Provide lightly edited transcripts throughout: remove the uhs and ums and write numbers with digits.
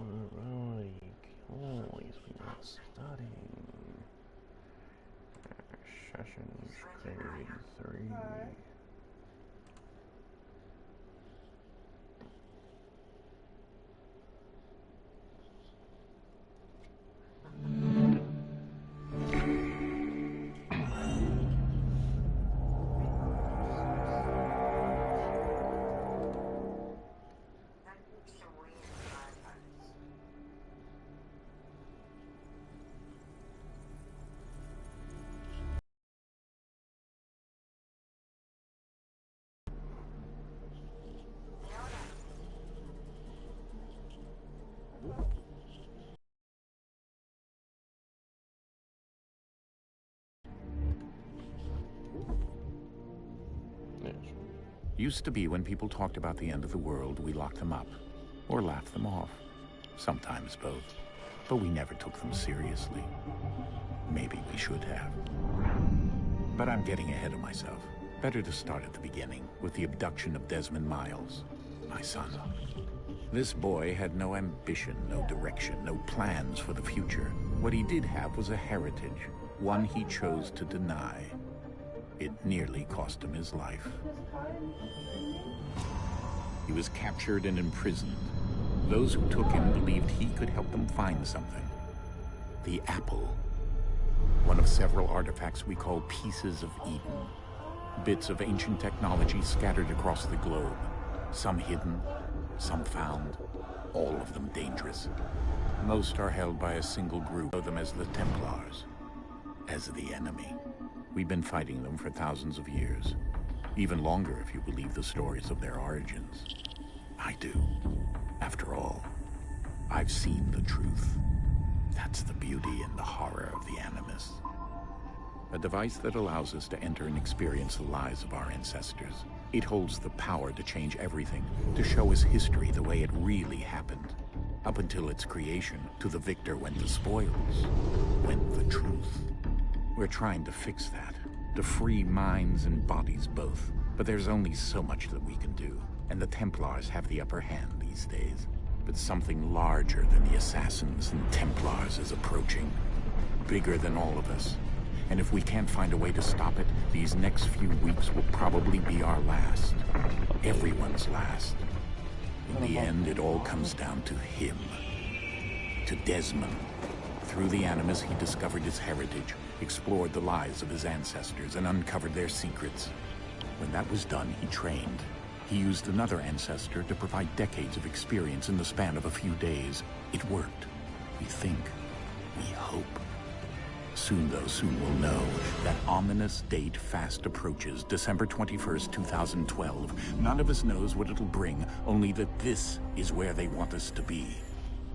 Alrighty, guys, we are starting Assassin's Creed 3. Used to be when people talked about the end of the world, we locked them up, or laughed them off. Sometimes both. But we never took them seriously. Maybe we should have. But I'm getting ahead of myself. Better to start at the beginning, with the abduction of Desmond Miles, my son. This boy had no ambition, no direction, no plans for the future. What he did have was a heritage, one he chose to deny. It nearly cost him his life. He was captured and imprisoned. Those who took him believed he could help them find something. The apple. One of several artifacts we call Pieces of Eden. Bits of ancient technology scattered across the globe. Some hidden, some found, all of them dangerous. Most are held by a single group, know them as the Templars, as the enemy. We've been fighting them for thousands of years. Even longer if you believe the stories of their origins. I do. After all, I've seen the truth. That's the beauty and the horror of the Animus. A device that allows us to enter and experience the lives of our ancestors. It holds the power to change everything, to show us history the way it really happened. Up until its creation, to the victor went the spoils, went the truth. We're trying to fix that, to free minds and bodies both. But there's only so much that we can do, and the Templars have the upper hand these days. But something larger than the Assassins and Templars is approaching, bigger than all of us. And if we can't find a way to stop it, these next few weeks will probably be our last. Everyone's last. In the end, it all comes down to him. To Desmond. Through the Animus, he discovered his heritage, explored the lives of his ancestors, and uncovered their secrets. When that was done, he trained. He used another ancestor to provide decades of experience in the span of a few days. It worked. We think. We hope. Soon, though, soon we'll know. That ominous date fast approaches, December 21st, 2012. None of us knows what it'll bring, only that this is where they want us to be.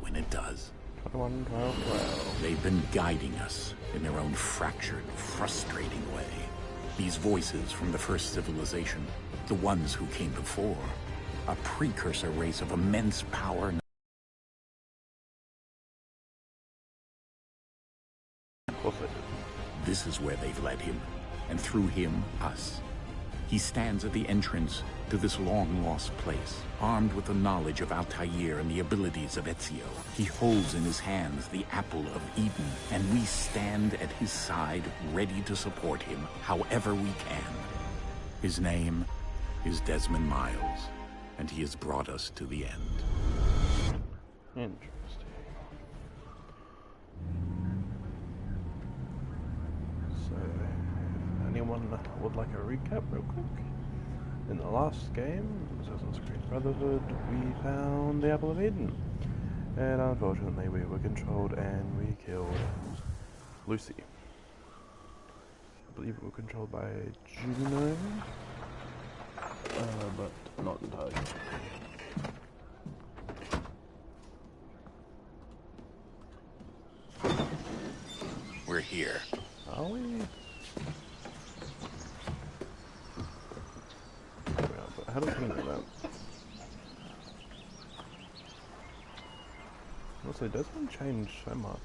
When it does. 21, 12, 12. They've been guiding us in their own fractured, frustrating way. These voices from the first civilization, the ones who came before, a precursor race of immense power. Of course they did. This is where they've led him, and through him, us. He stands at the entrance to this long-lost place, armed with the knowledge of Altair and the abilities of Ezio. He holds in his hands the Apple of Eden, and we stand at his side, ready to support him however we can. His name is Desmond Miles, and he has brought us to the end. Interesting. So, if anyone would like a recap real quick. In the last game, Assassin's Creed Brotherhood, we found the Apple of Eden. And unfortunately we were controlled and we killed Lucy. I believe we were controlled by Juno, but not entirely. We're here. Are we? But how do we know that? Also, Desmond changed so much.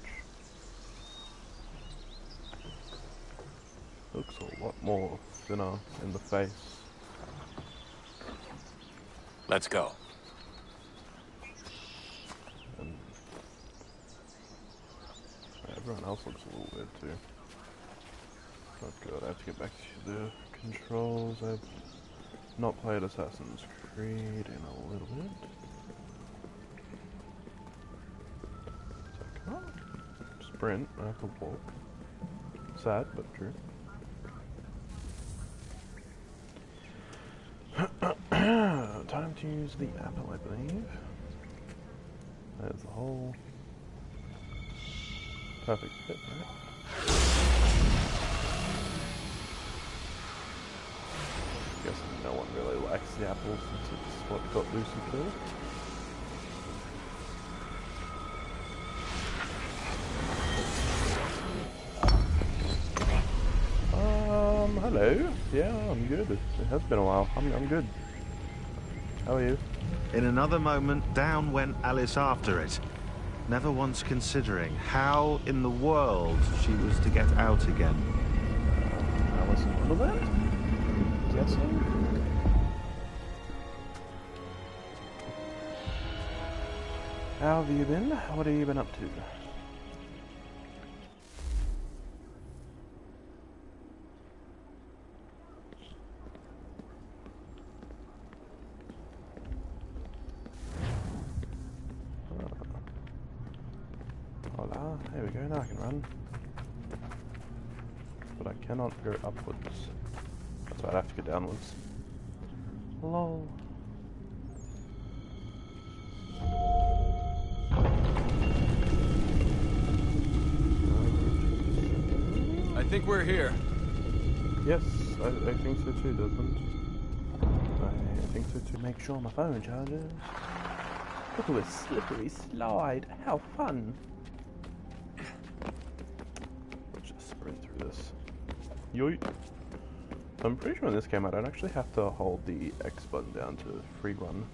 Looks a lot more thinner in the face. Let's go. And Everyone else looks a little weird too. Oh god, I have to get back to the controls. I've not played Assassin's Creed in a little bit. So I can't sprint, I have to walk. Sad, but true. Time to use the apple, I believe. There's the hole. Perfect fit, right? Guess no one really likes the apple since it's what got Lucy killed. Hello. Yeah, I'm good. It has been a while. I'm good. How are you? In another moment, down went Alice after it, never once considering how in the world she was to get out again. Alice in Wonderland? Guessing? How have you been? What have you been up to? Hola, there we go, now I can run. But I cannot go upwards. That's why I have to go downwards. Lol. I think we're here. Yes, I think so too, Desmond. I think so too. Make sure my phone charges. Look at this slippery slide. How fun! Let's just sprint through this. Yoit! I'm pretty sure in this game I don't actually have to hold the X button down to free run.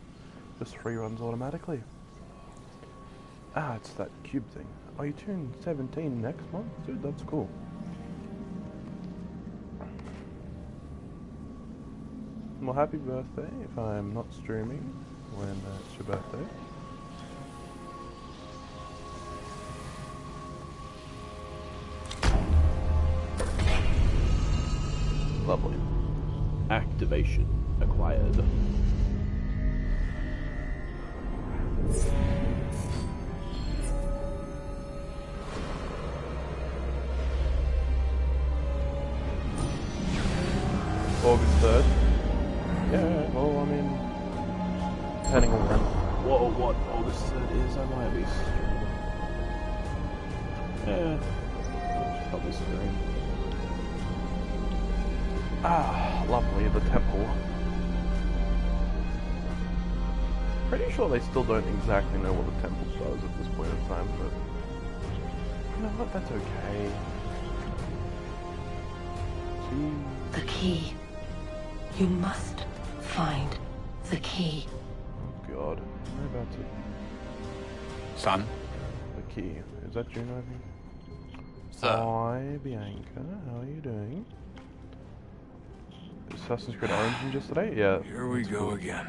Just free runs automatically. Ah, it's that cube thing. Oh, you turn 17 next month? Dude, that's cool. Well, happy birthday if I'm not streaming when it's your birthday. Lovely. Activation acquired. August 3rd. Yeah, well, I mean, depending on when. Whoa, what August 3rd is, I might be streaming. Yeah, probably stream. Ah, lovely, the temple. Pretty sure they still don't exactly know what the temple does at this point in time, but you know what, that's okay. The key. You must find the key. Oh god, am I about to... Son? The key. Is that Juno, I think? Sir. Hi, Bianca, how are you doing? Assassin's Creed Origins yesterday? Yeah. Here we go again.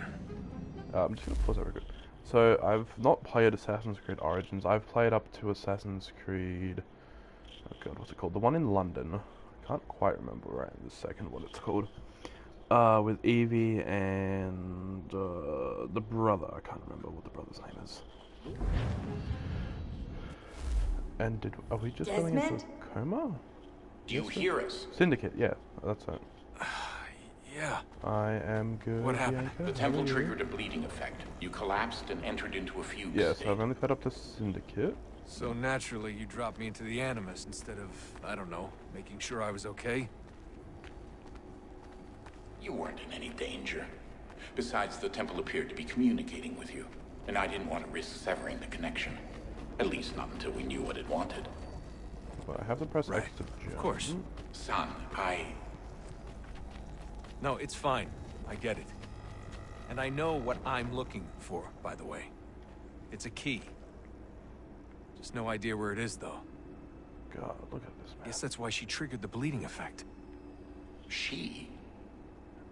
I'm just gonna pause that real quick. So, I've not played Assassin's Creed Origins. I've played up to Assassin's Creed... Oh god, what's it called? The one in London. I can't quite remember right in this second what it's called. With Evie and the brother. I can't remember what the brother's name is. And are we just going into a coma? Do you hear us? Syndicate, yeah, that's it. Yeah. I am good. What happened? Bianca. The temple How are you? triggered a bleeding effect. You collapsed and entered into a fugue Yes, state. I've only fed up to Syndicate. So naturally, you dropped me into the Animus instead of, I don't know, making sure I was okay? You weren't in any danger. Besides, the temple appeared to be communicating with you, and I didn't want to risk severing the connection. At least not until we knew what it wanted. But I have to press Right. X to jump. Of course. Son, No, it's fine. I get it. And I know what I'm looking for, by the way. It's a key. Just no idea where it is, though. God, look at this, man. Guess that's why she triggered the bleeding effect. she...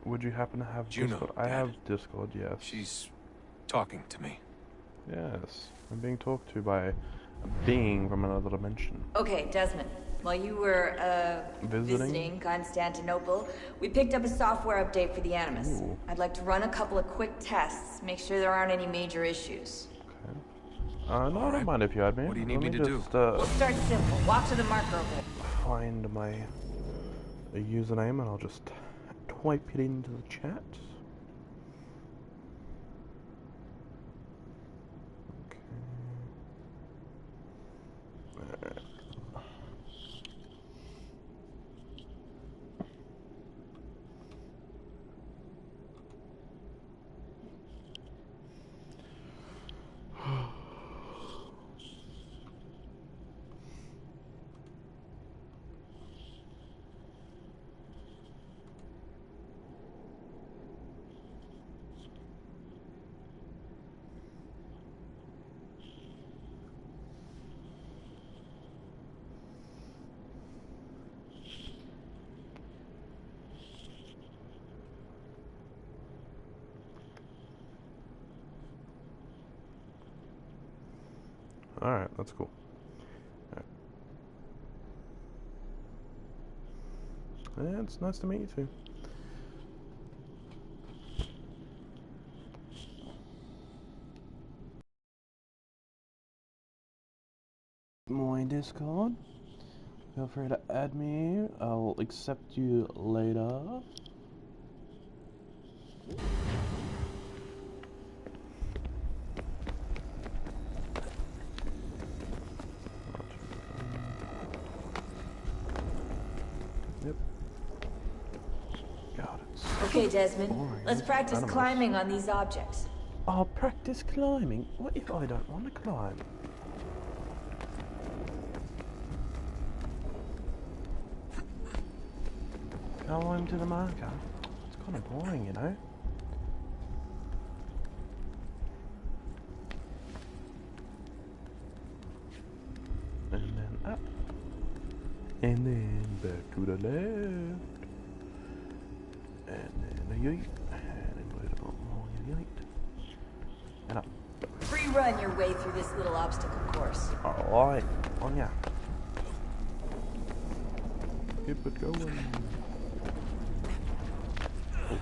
Would you happen to have Juno, Discord? I Dad. have Discord, yes. She's talking to me. Yes. I'm being talked to by being from another dimension. Okay, Desmond. While you were, visiting Constantinople, we picked up a software update for the Animus. Ooh. I'd like to run a couple of quick tests, make sure there aren't any major issues. No, I don't mind if you had me. What do you need me to do? We'll start simple. Walk to the marker hole. Find my username and I'll just type it into the chat. Okay. Alright, that's cool. Yeah, it's nice to meet you too. My Discord. Feel free to add me. I'll accept you later. Okay, Desmond. Let's practice climbing on these objects. I'll practice climbing? What if I don't want to climb? Climb to the marker? It's kind of boring, you know? And then up. And then back to the left. And then a yeet, and then a little more yeet, and up. Free run your way through this little obstacle course. Alright, on ya. Keep it going. Oh.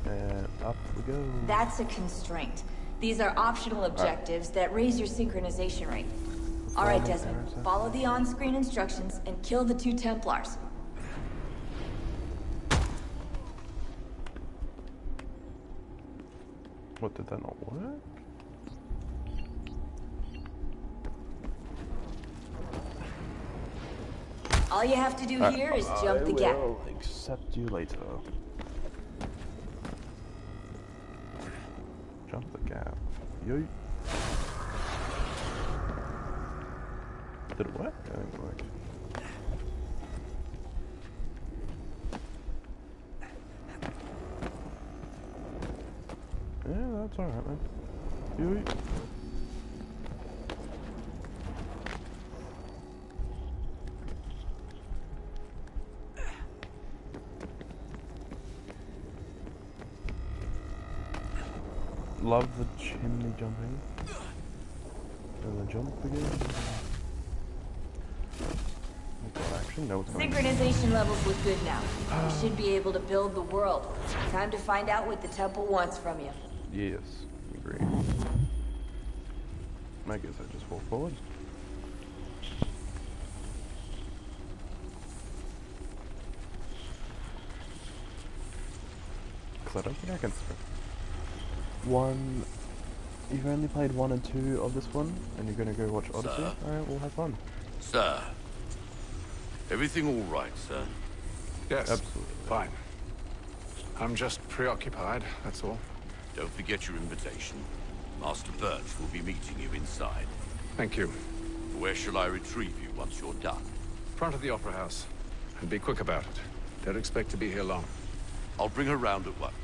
And up we go. That's a constraint. These are optional objectives that raise your synchronization rate. Alright, Desmond. Follow the on-screen instructions and kill the 2 Templars. What, did that not work? All you have to do here is jump the gap. I'll accept you later. Jump the gap. Yeet. Did it work? I think it worked. Yeah, that's alright, man. Yeet. Love the chimney jumping. And then jump again. No, synchronization levels look good now. You should be able to build the world. Time to find out what the temple wants from you. Yes, agree. I guess I just walk forward. Because I don't think I can sprint. You've only played 1 and 2 of this one, and you're going to go watch Odyssey? Alright, we'll have fun. Sir. Everything all right, sir? Yes, absolutely. Fine. I'm just preoccupied, that's all. Don't forget your invitation. Master Birch will be meeting you inside. Thank you. Where shall I retrieve you once you're done? Front of the Opera House. And be quick about it. Don't expect to be here long. I'll bring her round at once.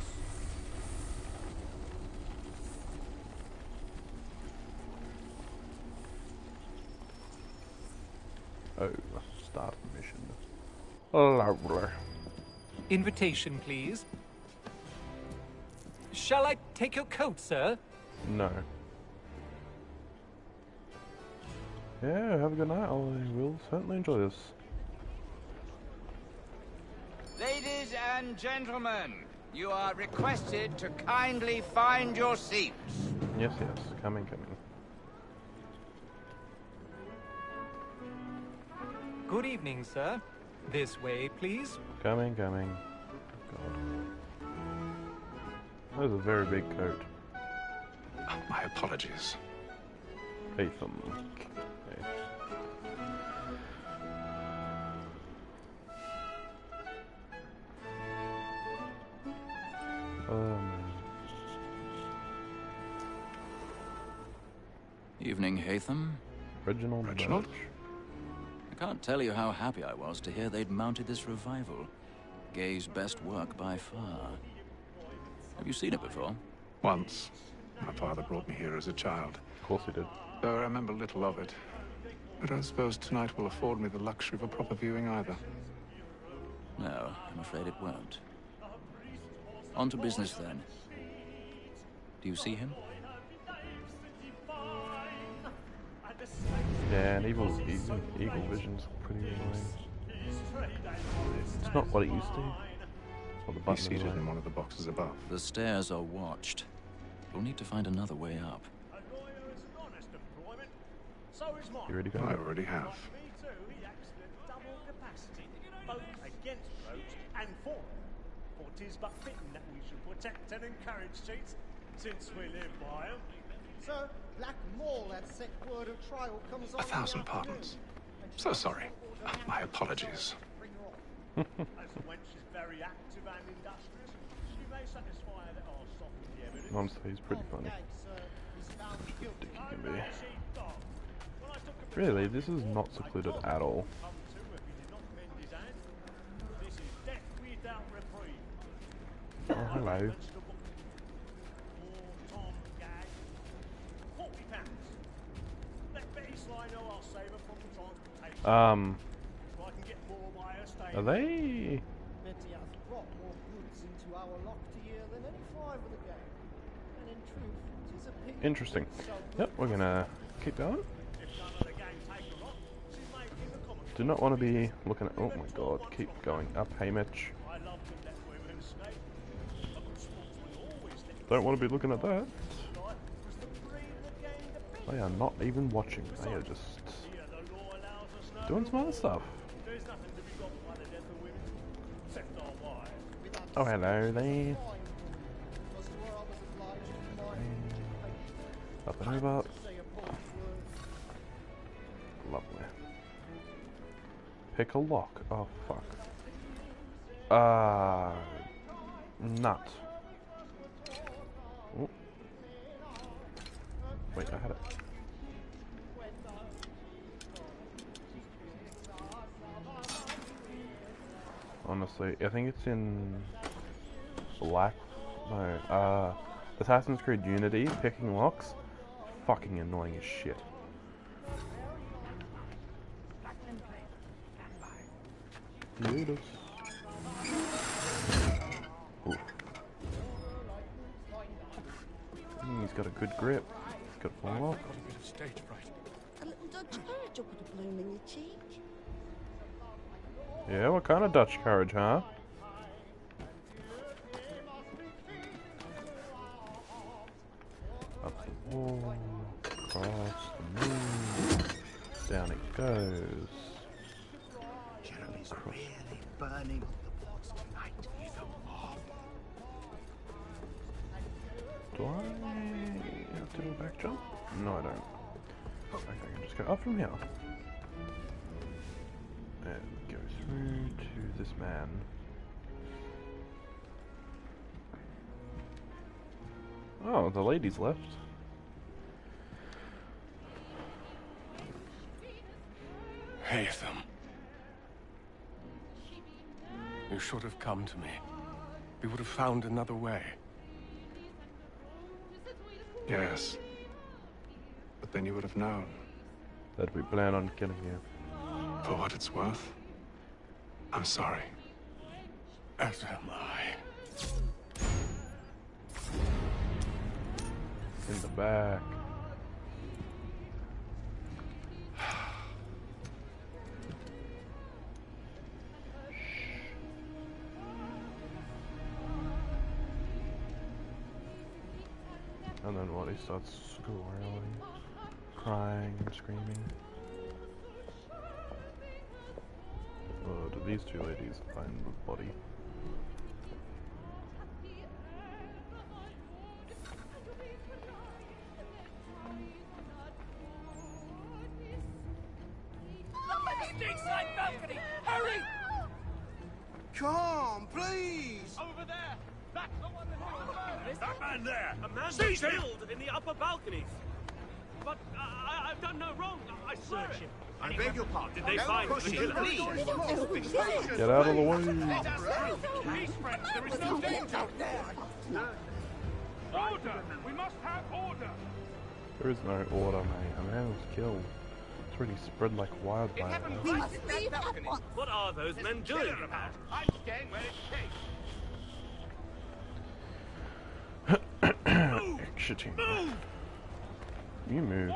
Oh, start mission. Lovely. Invitation, please. Shall I take your coat, sir? No. Yeah, have a good night. I will certainly enjoy this. Ladies and gentlemen, you are requested to kindly find your seats. Yes, yes. Coming. Good evening, sir. This way, please. Coming. God. That was a very big coat. My apologies. Haytham. Okay. Evening, Haytham. Reginald. Reginald? I can't tell you how happy I was to hear they'd mounted this revival. Gay's best work by far. Have you seen it before? Once. My father brought me here as a child. Of course he did. Though I remember little of it. I don't suppose tonight will afford me the luxury of a proper viewing either. No, I'm afraid it won't. On to business then. Do you see him? Yeah, and Eagle Vision's pretty annoying. It's not what it used to be. It's not the button He's seated anyway. in one of the boxes above. The stairs are watched. We'll need to find another way up. You ready to go? I already have. Both against roads and for them. For 'tis but fitting that we should protect and encourage cheats, since we live by them. Sir, Black Mall had set word of trial comes on. 1,000 pardons. So sorry. My apologies. As the wench is very active and industrious, she may satisfy that I'll soften the evidence. Honestly, he's pretty funny. Dick he can be. Really, this is not secluded at all. Oh, hello. Are they? Betty hath brought more goods into our locked year than any five of the game. And in truth, 'tis a pity. Interesting. Yep, we're gonna keep going. Do not want to be looking at. Oh my god, keep going up, hey Mitch. Don't want to be looking at that. They are not even watching, they are just doing some other stuff. Oh, hello there. Up and over. Lovely. Pick a lock. Oh, fuck. Nut. Oh. Wait, I had it. Honestly, I think it's in Black. No, Assassin's Creed Unity. Picking locks, fucking annoying as shit. Beautiful. Ooh. He's got a good grip. He's got full lock. Stage fright. A little Dutch courage will put a bloom in your cheek. Yeah, what kind of Dutch courage, huh? Up the wall, across the moon, down it goes. Jeremy's really burning on the boards tonight, Ethan. Do I have to do a back jump? No, I don't. Okay, I can just go up from here. And go through to this man. Oh, the lady's left. Haytham. You should have come to me. We would have found another way. Yes. But then you would have known. That we plan on killing you. For what it's worth, I'm sorry. As am I. in the back. And then what? He starts squirreling, crying, screaming. Oh, do these two ladies find the body? Stateside balcony! Hurry! Come, please! Over there! That's the one that was That man there! A man was Seize him! killed in the upper balconies. But I've done no wrong. I swear it. I beg your pardon. Did they find the killer? Get out of the way! Peace, friends, there is no danger! Order! We must have order! There is no order, mate. A man was killed. It's already spread like wildfire. We must leave at once. What are those men doing? I'm staying where it's safe. Executing. You move.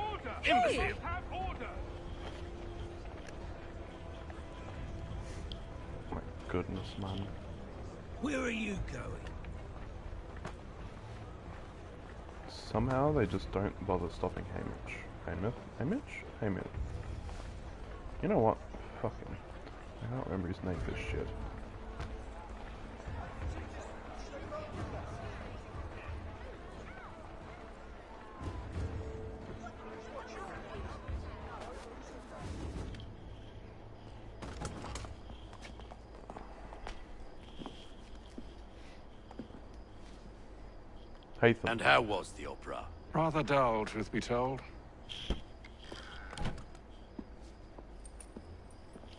Imbeciles, have order! My goodness, man. Where are you going? Somehow they just don't bother stopping Hamish. Hamish? You know what? Fuck him. I can't remember his name for shit. Hatham. And how was the opera? Rather dull, truth be told.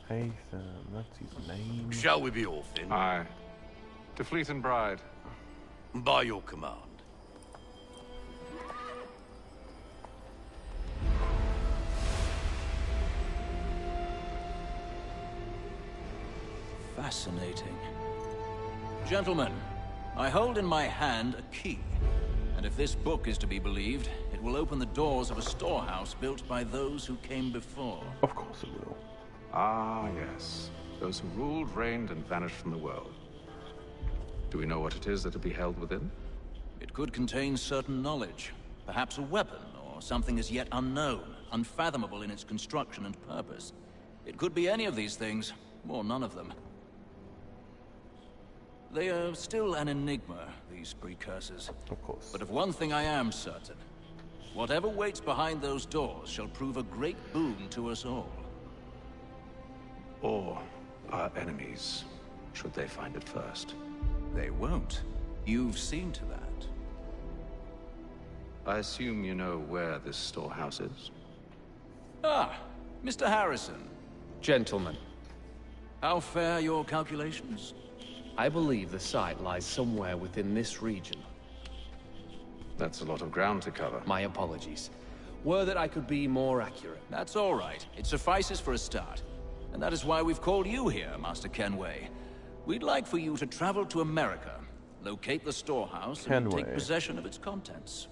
Hatham, that's his name. Shall we be off then? Aye. To Fleet and Bride. By your command. Fascinating. Gentlemen, I hold in my hand a key. And if this book is to be believed, it will open the doors of a storehouse built by those who came before. Of course it will. Ah, yes. Those who ruled, reigned, and vanished from the world. Do we know what it is that will be held within? It could contain certain knowledge. Perhaps a weapon, or something as yet unknown, unfathomable in its construction and purpose. It could be any of these things, or none of them. They are still an enigma, these precursors. Of course. But of one thing I am certain. Whatever waits behind those doors shall prove a great boon to us all. Or our enemies, should they find it first. They won't. You've seen to that. I assume you know where this storehouse is? Ah, Mr. Harrison. Gentlemen, How fare your calculations? I believe the site lies somewhere within this region. That's a lot of ground to cover. My apologies. Were that I could be more accurate. That's all right. It suffices for a start. And that is why we've called you here, Master Kenway. We'd like for you to travel to America, locate the storehouse, and take possession of its contents.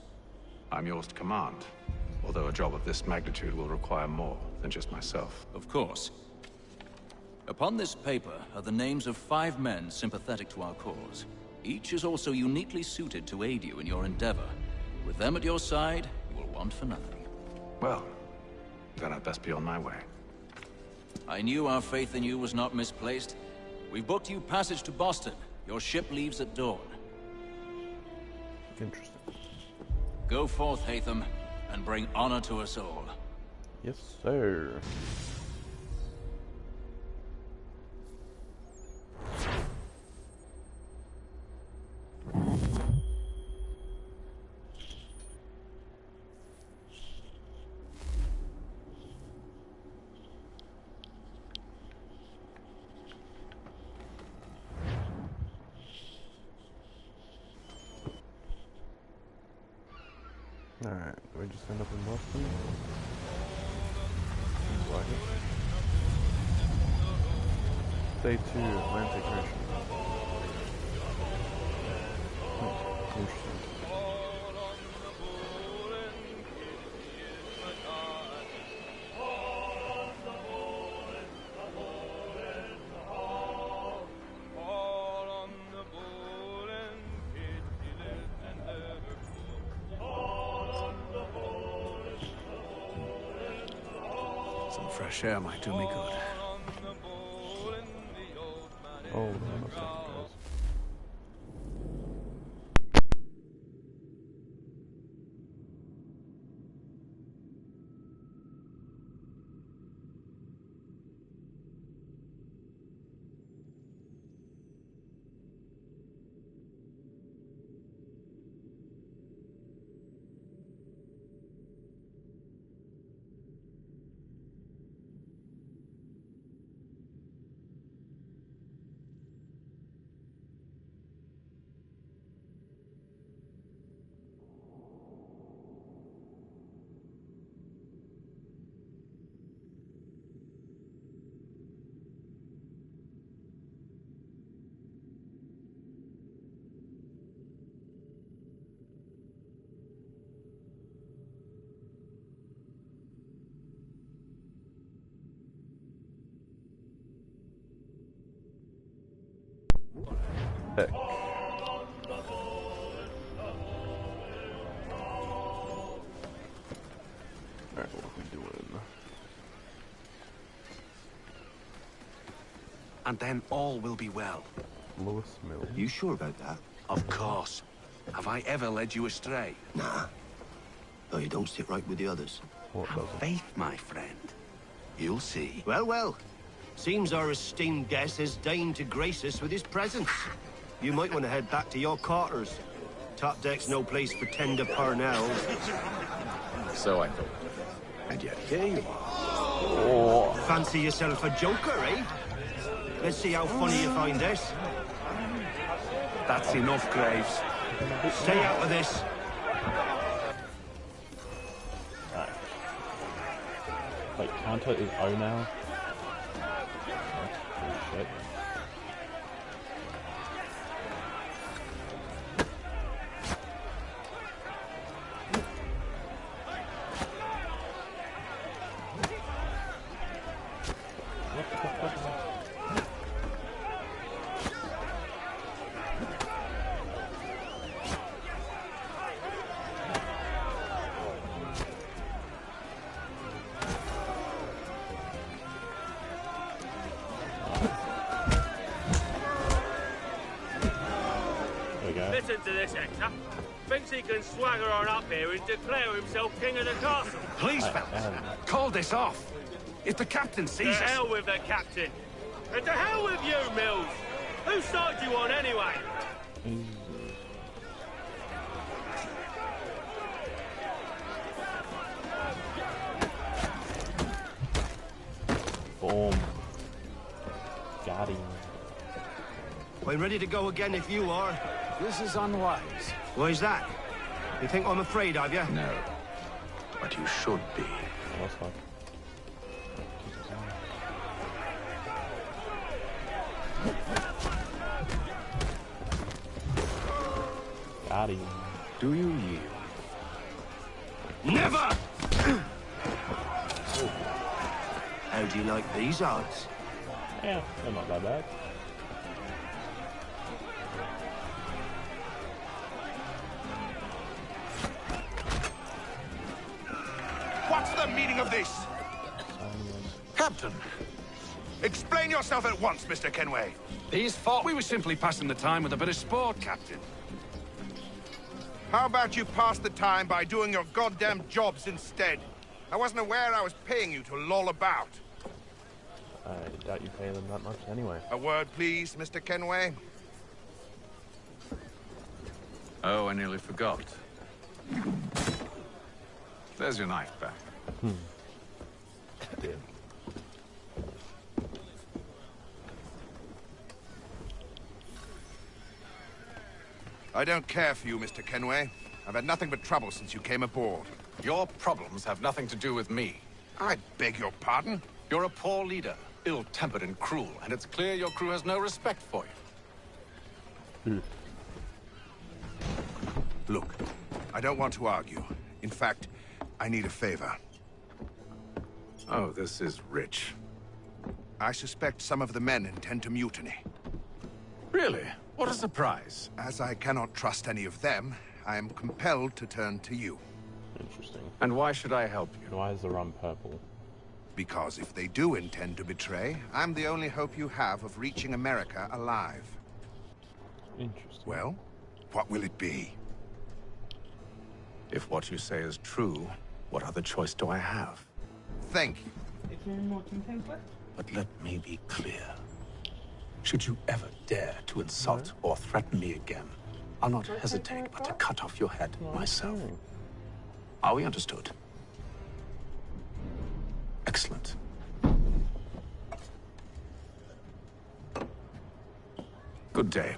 I'm yours to command, although a job of this magnitude will require more than just myself. Of course. Upon this paper are the names of 5 men sympathetic to our cause. Each is also uniquely suited to aid you in your endeavor. With them at your side, you will want for nothing. Well, then I'd best be on my way. I knew our faith in you was not misplaced. We've booked you passage to Boston. Your ship leaves at dawn. Interesting. Go forth, Hatham, and bring honor to us all. Yes, sir. Alright, we just end up in Boston. Seems like it. Day 2, Atlantic Ocean. Interesting. Some fresh air might do me good. Oh, no, that's not heck. Alright, what are we doing? And then all will be well. Lewis Mill. You sure about that? Of course. Have I ever led you astray? Nah. Oh, you don't sit right with the others. What Have faith, my friend. You'll see. Well, well. Seems our esteemed guest has deigned to grace us with his presence. You might want to head back to your quarters. Top deck's no place for tender parnells. So I thought. And yet here you are. Fancy yourself a joker, eh? Let's see how funny you find this. That's enough, Graves. Stay out of this. Wait, counter is O now? Oh, shit. Listen to this, Hector. Thinks he can swagger on up here and declare himself king of the castle. Please, fellas, call this off. If the captain sees us... To hell with the captain. And to hell with you, Mills. Whose side do you on, anyway? Boom. Got him. I'm ready to go again if you are. This is unwise. Why's that? You think I'm afraid of you? No. But you should be. Got him. Do you yield? Never! How do you like these odds? Yeah, they're not that bad. What's the meaning of this? Captain! Explain yourself at once, Mr. Kenway. These fought. We were simply passing the time with a bit of sport, Captain. How about you pass the time by doing your goddamn jobs instead? I wasn't aware I was paying you to loll about. I doubt you pay them that much anyway. A word, please, Mr. Kenway. Oh, I nearly forgot. There's your knife back. Dear. I don't care for you, Mr. Kenway. I've had nothing but trouble since you came aboard. Your problems have nothing to do with me. I beg your pardon? You're a poor leader, ill-tempered and cruel, and it's clear your crew has no respect for you. Look, I don't want to argue. In fact, I need a favor. Oh, this is rich. I suspect some of the men intend to mutiny. Really? What a surprise. As I cannot trust any of them, I am compelled to turn to you. Interesting. And why should I help you? Why is the rum purple? Because if they do intend to betray, I'm the only hope you have of reaching America alive. Interesting. Well, what will it be? If what you say is true, what other choice do I have? Thank you. Is there any more template? But let me be clear. Should you ever dare to insult or threaten me again, I'll not hesitate but to cut off your head myself. Are we understood? Excellent. Good day.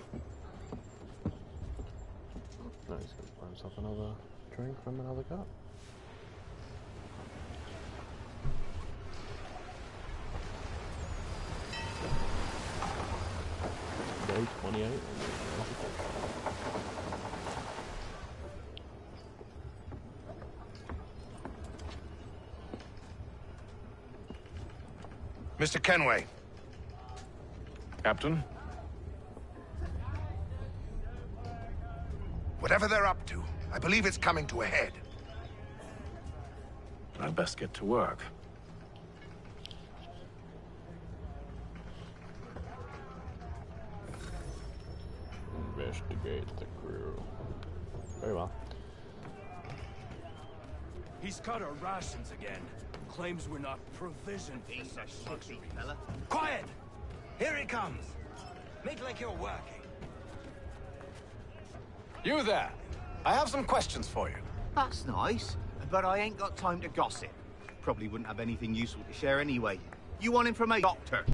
No, he's going to buy himself another drink from another cup. Day 28. Mr. Kenway. Captain? Whatever they're up to, I believe it's coming to a head. I'd best get to work. Investigate the crew. Very well. He's cut our rations again. Claims we're not provisioned for such luxuries. Quiet! Here he comes. Make like you're working. You there! I have some questions for you. That's nice, but I ain't got time to gossip. Probably wouldn't have anything useful to share anyway. You want information, Doctor?